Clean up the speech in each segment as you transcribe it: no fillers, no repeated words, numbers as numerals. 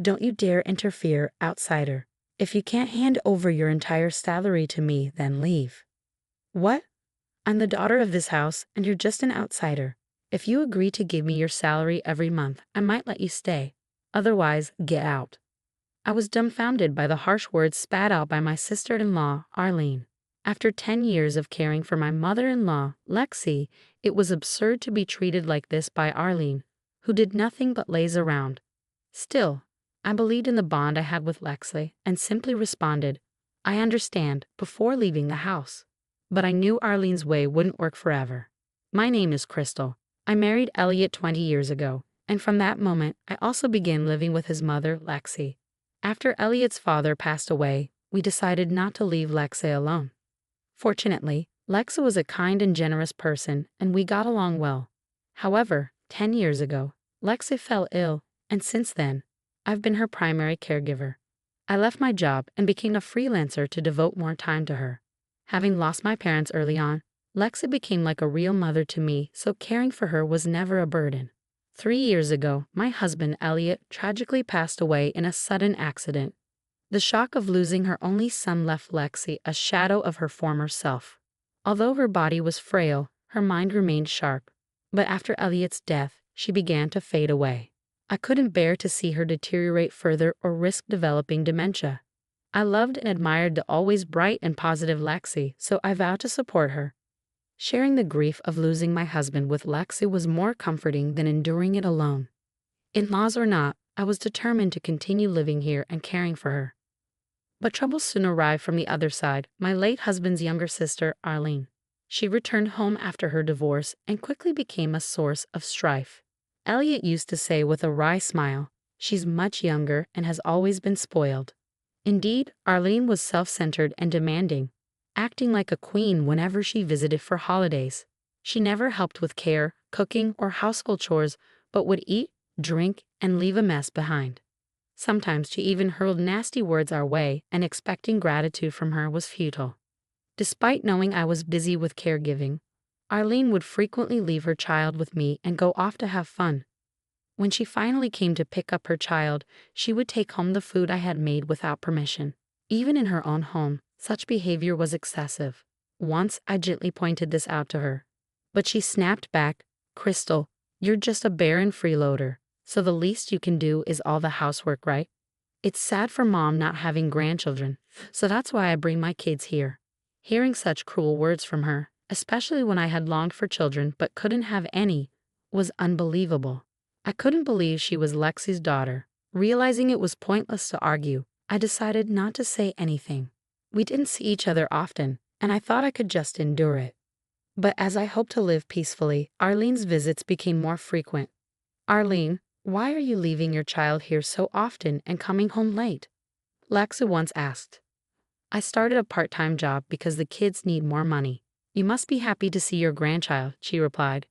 Don't you dare interfere, outsider. If you can't hand over your entire salary to me, then leave. What? I'm the daughter of this house, and you're just an outsider. If you agree to give me your salary every month, I might let you stay. Otherwise, get out. I was dumbfounded by the harsh words spat out by my sister-in-law, Arlene. After 10 years of caring for my mother-in-law, Lexi, it was absurd to be treated like this by Arlene, who did nothing but laze around. Still, I believed in the bond I had with Lexi and simply responded, I understand, before leaving the house. But I knew Arlene's way wouldn't work forever. My name is Crystal. I married Elliot 20 years ago, and from that moment, I also began living with his mother, Lexi. After Elliot's father passed away, we decided not to leave Lexi alone. Fortunately, Lexi was a kind and generous person, and we got along well. However, 10 years ago, Lexi fell ill, and since then, I've been her primary caregiver. I left my job and became a freelancer to devote more time to her. Having lost my parents early on, Lexi became like a real mother to me, so caring for her was never a burden. 3 years ago, my husband, Elliot, tragically passed away in a sudden accident. The shock of losing her only son left Lexi a shadow of her former self. Although her body was frail, her mind remained sharp. But after Elliot's death, she began to fade away. I couldn't bear to see her deteriorate further or risk developing dementia. I loved and admired the always bright and positive Lexi, so I vowed to support her. Sharing the grief of losing my husband with Lexi was more comforting than enduring it alone. In-laws or not, I was determined to continue living here and caring for her. But trouble soon arrived from the other side, my late husband's younger sister, Arlene. She returned home after her divorce and quickly became a source of strife. Elliot used to say with a wry smile, she's much younger and has always been spoiled. Indeed, Arlene was self-centered and demanding, acting like a queen whenever she visited for holidays. She never helped with care, cooking, or household chores, but would eat, drink, and leave a mess behind. Sometimes she even hurled nasty words our way, and expecting gratitude from her was futile. Despite knowing I was busy with caregiving, Arlene would frequently leave her child with me and go off to have fun. When she finally came to pick up her child, she would take home the food I had made without permission. Even in her own home, such behavior was excessive. Once I gently pointed this out to her, but she snapped back, Crystal, you're just a barren freeloader, so the least you can do is all the housework, right? It's sad for mom not having grandchildren, so that's why I bring my kids here. Hearing such cruel words from her, especially when I had longed for children but couldn't have any, was unbelievable. I couldn't believe she was Lexi's daughter. Realizing it was pointless to argue, I decided not to say anything. We didn't see each other often, and I thought I could just endure it. But as I hoped to live peacefully, Arlene's visits became more frequent. Arlene, why are you leaving your child here so often and coming home late? Lexi once asked. I started a part-time job because the kids need more money. You must be happy to see your grandchild, she replied.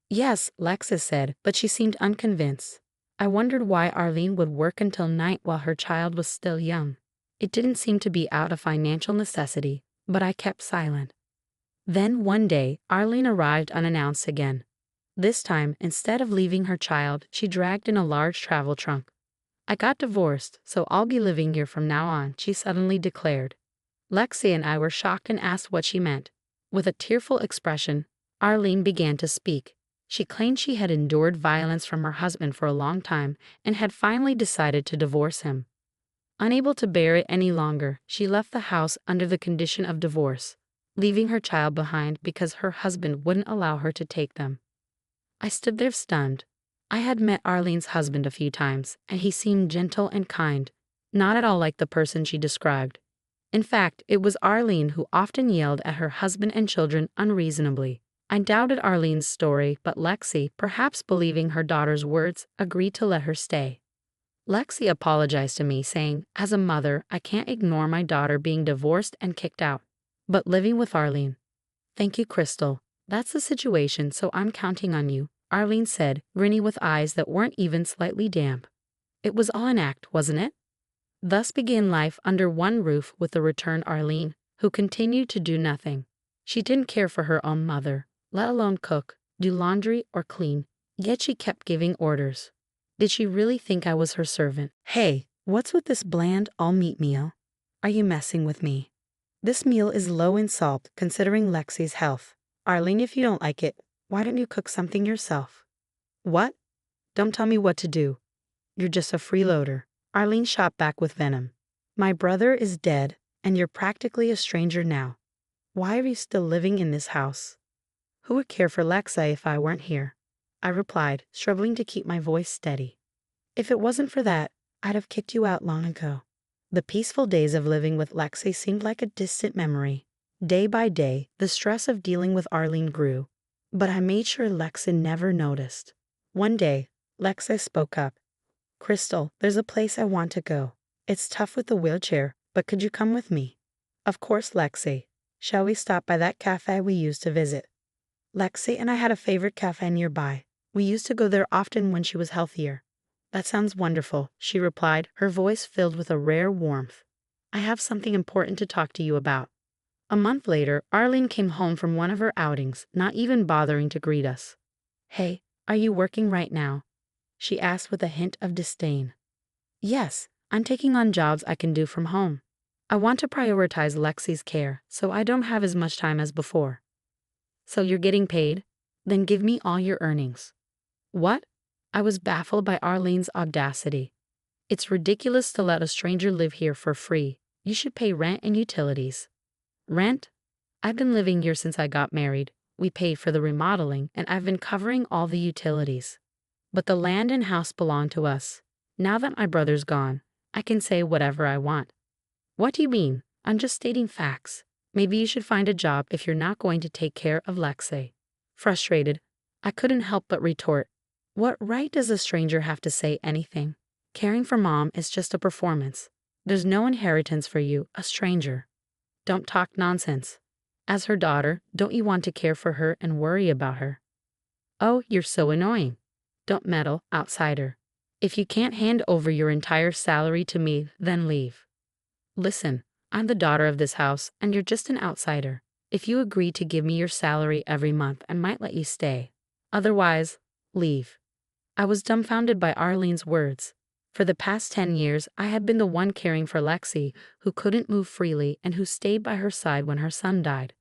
Yes, Lexi said, but she seemed unconvinced. I wondered why Arlene would work until night while her child was still young. It didn't seem to be out of financial necessity, but I kept silent. Then one day, Arlene arrived unannounced again. This time, instead of leaving her child, she dragged in a large travel trunk. I got divorced, so I'll be living here from now on, she suddenly declared. Lexi and I were shocked and asked what she meant. With a tearful expression, Arlene began to speak. She claimed she had endured violence from her husband for a long time and had finally decided to divorce him. Unable to bear it any longer, she left the house under the condition of divorce, leaving her child behind because her husband wouldn't allow her to take them. I stood there stunned. I had met Arlene's husband a few times, and he seemed gentle and kind, not at all like the person she described. In fact, it was Arlene who often yelled at her husband and children unreasonably. I doubted Arlene's story, but Lexi, perhaps believing her daughter's words, agreed to let her stay. Lexi apologized to me, saying, as a mother, I can't ignore my daughter being divorced and kicked out, but living with Arlene. Thank you, Crystal. That's the situation, so I'm counting on you, Arlene said, grinning with eyes that weren't even slightly damp. It was all an act, wasn't it? Thus began life under one roof with the returned Arlene, who continued to do nothing. She didn't care for her own mother, let alone cook, do laundry, or clean, yet she kept giving orders. Did she really think I was her servant? Hey, what's with this bland all-meat meal? Are you messing with me? This meal is low in salt considering Lexi's health. Arlene, if you don't like it, why don't you cook something yourself? What? Don't tell me what to do. You're just a freeloader. Arlene shot back with venom. My brother is dead, and you're practically a stranger now. Why are you still living in this house? Who would care for Lexi if I weren't here? I replied, struggling to keep my voice steady. If it wasn't for that, I'd have kicked you out long ago. The peaceful days of living with Lexi seemed like a distant memory. Day by day, the stress of dealing with Arlene grew, but I made sure Lexi never noticed. One day, Lexi spoke up. Crystal, there's a place I want to go. It's tough with the wheelchair, but could you come with me? Of course, Lexi. Shall we stop by that cafe we used to visit? Lexi and I had a favorite cafe nearby. We used to go there often when she was healthier. That sounds wonderful, she replied, her voice filled with a rare warmth. I have something important to talk to you about. A month later, Arlene came home from one of her outings, not even bothering to greet us. Hey, are you working right now? She asked with a hint of disdain. Yes, I'm taking on jobs I can do from home. I want to prioritize Lexi's care, so I don't have as much time as before. So you're getting paid? Then give me all your earnings. What? I was baffled by Arlene's audacity. It's ridiculous to let a stranger live here for free. You should pay rent and utilities. Rent? I've been living here since I got married. We paid for the remodeling, and I've been covering all the utilities. But the land and house belong to us. Now that my brother's gone, I can say whatever I want. What do you mean? I'm just stating facts. Maybe you should find a job if you're not going to take care of Lexi. Frustrated, I couldn't help but retort. What right does a stranger have to say anything? Caring for Mom is just a performance. There's no inheritance for you, a stranger. Don't talk nonsense. As her daughter, don't you want to care for her and worry about her? Oh, you're so annoying. Don't meddle, outsider. If you can't hand over your entire salary to me, then leave. Listen, I'm the daughter of this house, and you're just an outsider. If you agree to give me your salary every month, I might let you stay. Otherwise, leave. I was dumbfounded by Arlene's words. For the past 10 years, I had been the one caring for Lexi, who couldn't move freely and who stayed by her side when her son died.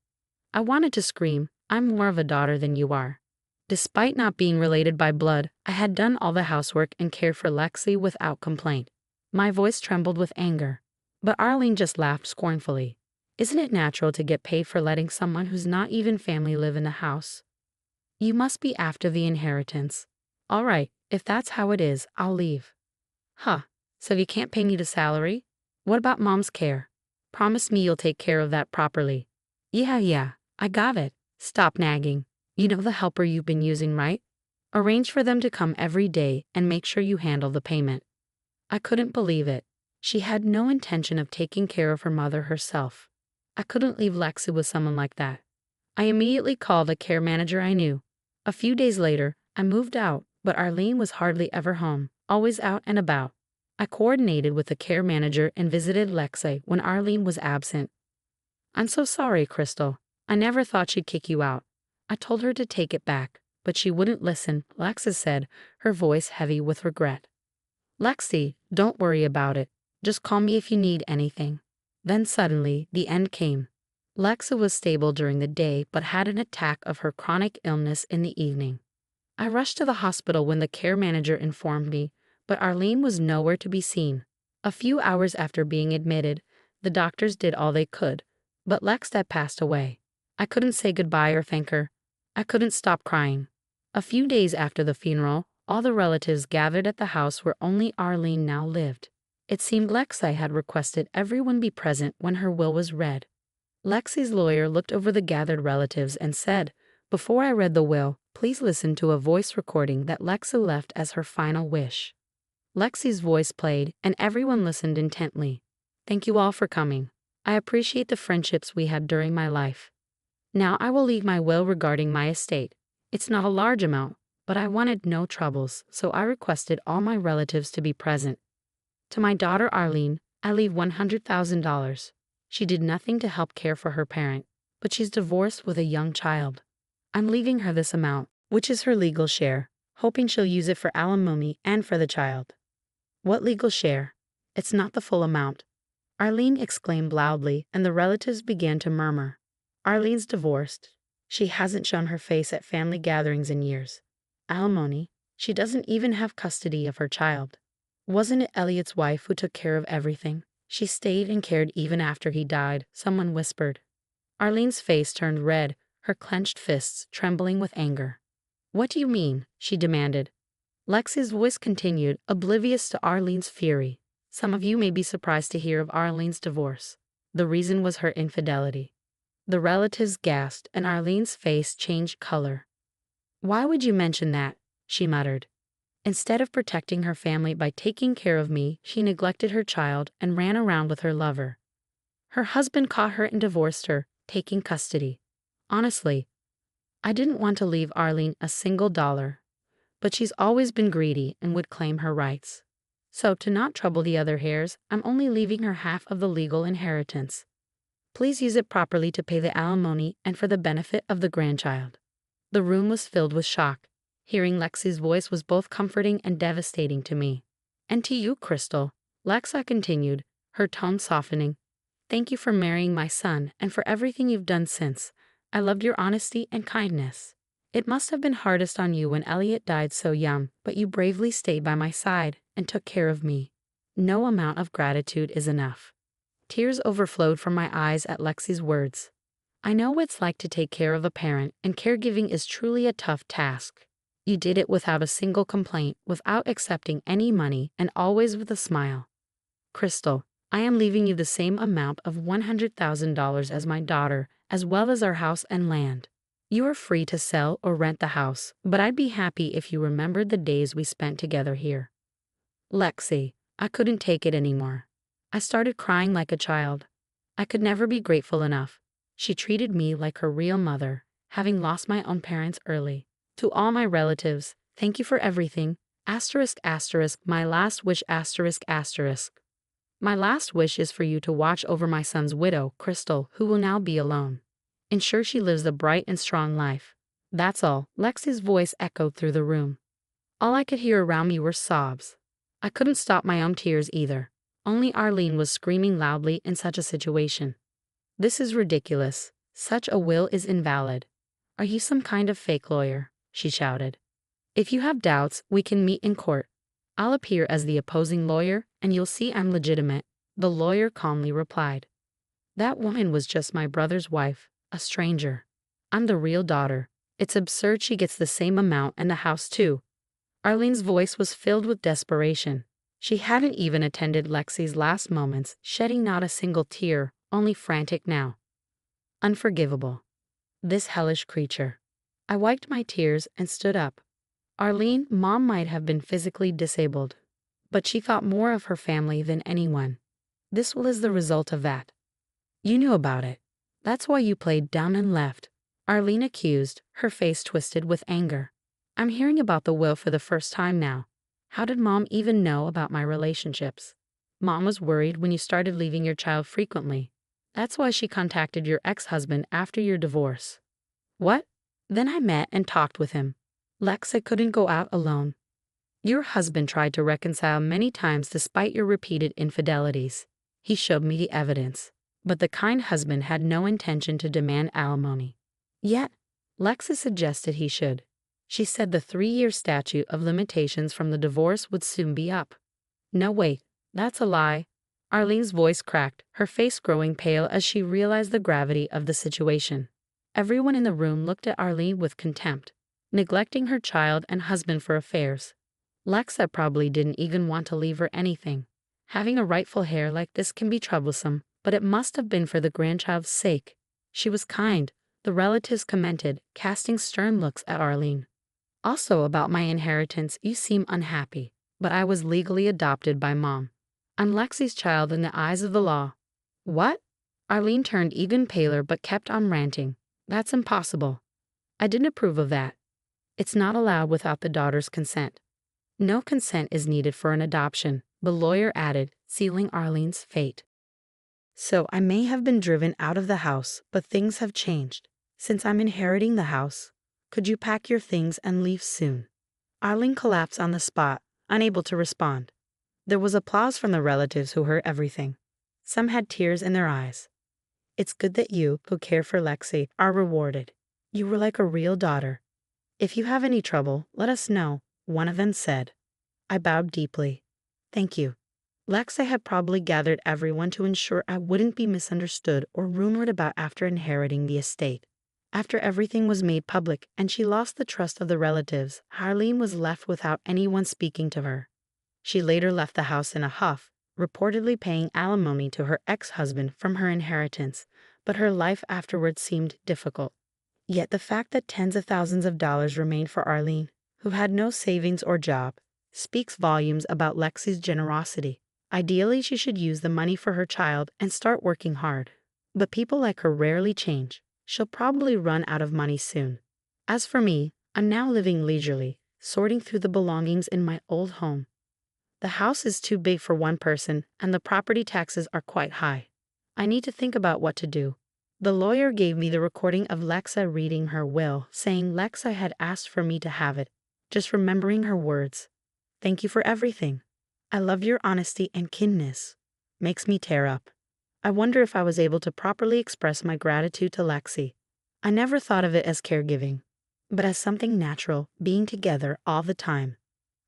I wanted to scream, I'm more of a daughter than you are. Despite not being related by blood, I had done all the housework and cared for Lexi without complaint. My voice trembled with anger. But Arlene just laughed scornfully. Isn't it natural to get paid for letting someone who's not even family live in the house? You must be after the inheritance. All right, if that's how it is, I'll leave. Huh, so you can't pay me the salary? What about Mom's care? Promise me you'll take care of that properly. Yeah, I got it. Stop nagging. You know the helper you've been using, right? Arrange for them to come every day and make sure you handle the payment. I couldn't believe it. She had no intention of taking care of her mother herself. I couldn't leave Lexi with someone like that. I immediately called a care manager I knew. A few days later, I moved out, but Arlene was hardly ever home, always out and about. I coordinated with the care manager and visited Lexi when Arlene was absent. I'm so sorry, Crystal. I never thought she'd kick you out. I told her to take it back, but she wouldn't listen, Lexi said, her voice heavy with regret. Lexi, don't worry about it. Just call me if you need anything. Then suddenly, the end came. Lexi was stable during the day but had an attack of her chronic illness in the evening. I rushed to the hospital when the care manager informed me, but Arlene was nowhere to be seen. A few hours after being admitted, the doctors did all they could, but Lex had passed away. I couldn't say goodbye or thank her. I couldn't stop crying. A few days after the funeral, all the relatives gathered at the house where only Arlene now lived. It seemed Lexi had requested everyone be present when her will was read. Lexi's lawyer looked over the gathered relatives and said, "Before I read the will, please listen to a voice recording that Lexi left as her final wish." Lexi's voice played, and everyone listened intently. "Thank you all for coming. I appreciate the friendships we had during my life. Now I will leave my will regarding my estate. It's not a large amount, but I wanted no troubles, so I requested all my relatives to be present. To my daughter Arlene, I leave $100,000. She did nothing to help care for her parent, but she's divorced with a young child. I'm leaving her this amount, which is her legal share. hoping she'll use it for alimony and for the child. What legal share? It's not the full amount, Arlene exclaimed loudly, and the relatives began to murmur. Arlene's divorced. She hasn't shown her face at family gatherings in years. Alimony? She doesn't even have custody of her child. Wasn't it Elliot's wife who took care of everything? She stayed and cared even after he died, someone whispered. Arlene's face turned red, her clenched fists trembling with anger. What do you mean? She demanded. Lexi's voice continued, oblivious to Arlene's fury. Some of you may be surprised to hear of Arlene's divorce. The reason was her infidelity. The relatives gasped, and Arlene's face changed color. Why would you mention that? She muttered. Instead of protecting her family by taking care of me, she neglected her child and ran around with her lover. Her husband caught her and divorced her, taking custody. Honestly, I didn't want to leave Arlene a single dollar, but she's always been greedy and would claim her rights. So to not trouble the other heirs, I'm only leaving her half of the legal inheritance. Please use it properly to pay the alimony and for the benefit of the grandchild. The room was filled with shock. Hearing Lexi's voice was both comforting and devastating to me. And to you, Crystal, Lexa continued, her tone softening. Thank you for marrying my son and for everything you've done since. I loved your honesty and kindness. It must have been hardest on you when Elliot died so young, but you bravely stayed by my side and took care of me. No amount of gratitude is enough. Tears overflowed from my eyes at Lexi's words. I know what it's like to take care of a parent, and caregiving is truly a tough task. You did it without a single complaint, without accepting any money, and always with a smile. Crystal, I am leaving you the same amount of $100,000 as my daughter, as well as our house and land. You are free to sell or rent the house, but I'd be happy if you remembered the days we spent together here. Lexi, I couldn't take it anymore. I started crying like a child. I could never be grateful enough. She treated me like her real mother, having lost my own parents early. To all my relatives, thank you for everything. Asterisk asterisk, my last wish asterisk asterisk. My last wish is for you to watch over my son's widow, Crystal, who will now be alone. Ensure she lives a bright and strong life. That's all. Lexi's voice echoed through the room. All I could hear around me were sobs. I couldn't stop my own tears either. Only Arlene was screaming loudly in such a situation. This is ridiculous. Such a will is invalid. Are you some kind of fake lawyer? She shouted. If you have doubts, we can meet in court. I'll appear as the opposing lawyer, and you'll see I'm legitimate, the lawyer calmly replied. That woman was just my brother's wife, a stranger. I'm the real daughter. It's absurd she gets the same amount and the house too. Arlene's voice was filled with desperation. She hadn't even attended Lexi's last moments, shedding not a single tear, only frantic now. Unforgivable. This hellish creature. I wiped my tears and stood up. Arlene, Mom might have been physically disabled, but she thought more of her family than anyone. This was the result of that. You knew about it. That's why you played down and left, Arlene accused, her face twisted with anger. I'm hearing about the will for the first time now. How did Mom even know about my relationships? Mom was worried when you started leaving your child frequently. That's why she contacted your ex-husband after your divorce. What? Then I met and talked with him. Lexa couldn't go out alone. Your husband tried to reconcile many times despite your repeated infidelities. He showed me the evidence. But the kind husband had no intention to demand alimony. Yet, Lexa suggested he should. She said the 3-year statute of limitations from the divorce would soon be up. No, wait, that's a lie. Arlene's voice cracked, her face growing pale as she realized the gravity of the situation. Everyone in the room looked at Arlene with contempt, neglecting her child and husband for affairs. Lexa probably didn't even want to leave her anything. Having a rightful heir like this can be troublesome, but it must have been for the grandchild's sake. She was kind, the relatives commented, casting stern looks at Arlene. Also about my inheritance, you seem unhappy, but I was legally adopted by Mom. I'm Lexi's child in the eyes of the law. What? Arlene turned even paler but kept on ranting. That's impossible. I didn't approve of that. It's not allowed without the daughter's consent. No consent is needed for an adoption, the lawyer added, sealing Arlene's fate. So I may have been driven out of the house, but things have changed. Since I'm inheriting the house, could you pack your things and leave soon? Arlene collapsed on the spot, unable to respond. There was applause from the relatives who heard everything. Some had tears in their eyes. It's good that you, who care for Lexi, are rewarded. You were like a real daughter. If you have any trouble, let us know, one of them said. I bowed deeply. Thank you. Lexi had probably gathered everyone to ensure I wouldn't be misunderstood or rumored about after inheriting the estate. After everything was made public and she lost the trust of the relatives, Harleen was left without anyone speaking to her. She later left the house in a huff, reportedly paying alimony to her ex-husband from her inheritance, but her life afterwards seemed difficult. Yet the fact that tens of thousands of dollars remained for Arlene, who had no savings or job, speaks volumes about Lexi's generosity. Ideally, she should use the money for her child and start working hard. But people like her rarely change. She'll probably run out of money soon. As for me, I'm now living leisurely, sorting through the belongings in my old home. The house is too big for one person, and the property taxes are quite high. I need to think about what to do. The lawyer gave me the recording of Lexa reading her will, saying Lexa had asked for me to have it, just remembering her words. Thank you for everything. I love your honesty and kindness. Makes me tear up. I wonder if I was able to properly express my gratitude to Lexi. I never thought of it as caregiving, but as something natural, being together all the time.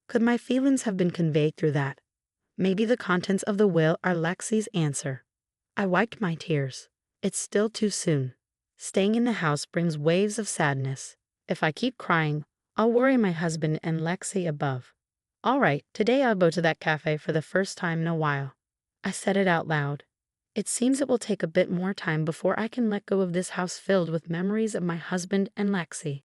Could my feelings have been conveyed through that? Maybe the contents of the will are Lexi's answer. I wiped my tears. It's still too soon. Staying in the house brings waves of sadness. If I keep crying, I'll worry my husband and Lexi above. All right, today I'll go to that cafe for the first time in a while. I said it out loud. It seems it will take a bit more time before I can let go of this house filled with memories of my husband and Lexi.